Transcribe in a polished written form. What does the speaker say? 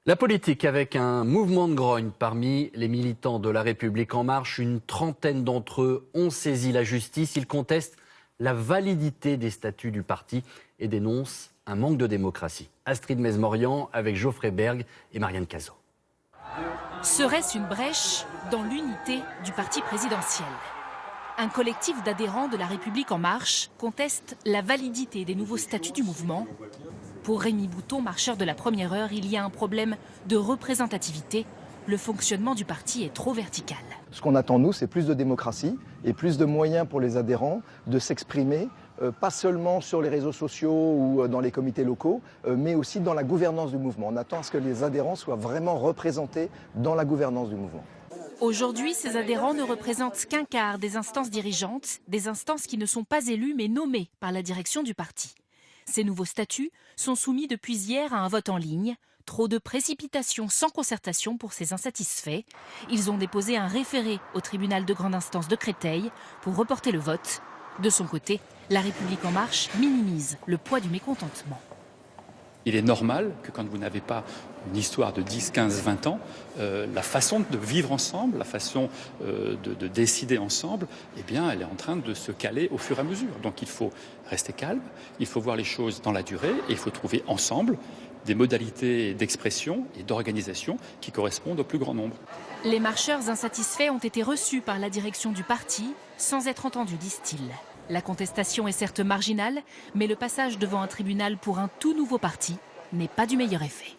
La politique avec un mouvement de grogne parmi les militants de La République En Marche. Une trentaine d'entre eux ont saisi la justice. Ils contestent la validité des statuts du parti et dénoncent un manque de démocratie. Astrid Mesmorian avec Geoffrey Berg et Marianne Cazot. Serait-ce une brèche dans l'unité du parti présidentiel? Un collectif d'adhérents de La République En Marche conteste la validité des nouveaux statuts du mouvement. Pour Rémi Bouton, marcheur de la première heure, il y a un problème de représentativité. Le fonctionnement du parti est trop vertical. Ce qu'on attend, nous, c'est plus de démocratie et plus de moyens pour les adhérents de s'exprimer, pas seulement sur les réseaux sociaux ou dans les comités locaux, mais aussi dans la gouvernance du mouvement. On attend à ce que les adhérents soient vraiment représentés dans la gouvernance du mouvement. Aujourd'hui, ces adhérents ne représentent qu'un quart des instances dirigeantes, des instances qui ne sont pas élues mais nommées par la direction du parti. Ces nouveaux statuts sont soumis depuis hier à un vote en ligne. Trop de précipitation sans concertation pour ces insatisfaits. Ils ont déposé un référé au tribunal de grande instance de Créteil pour reporter le vote. De son côté, La République En Marche minimise le poids du mécontentement. Il est normal que quand vous n'avez pas une histoire de 10, 15, 20 ans, la façon de vivre ensemble, la façon de décider ensemble, eh bien, elle est en train de se caler au fur et à mesure. Donc il faut rester calme, il faut voir les choses dans la durée et il faut trouver ensemble des modalités d'expression et d'organisation qui correspondent au plus grand nombre. Les marcheurs insatisfaits ont été reçus par la direction du parti sans être entendus, disent-ils. La contestation est certes marginale, mais le passage devant un tribunal pour un tout nouveau parti n'est pas du meilleur effet.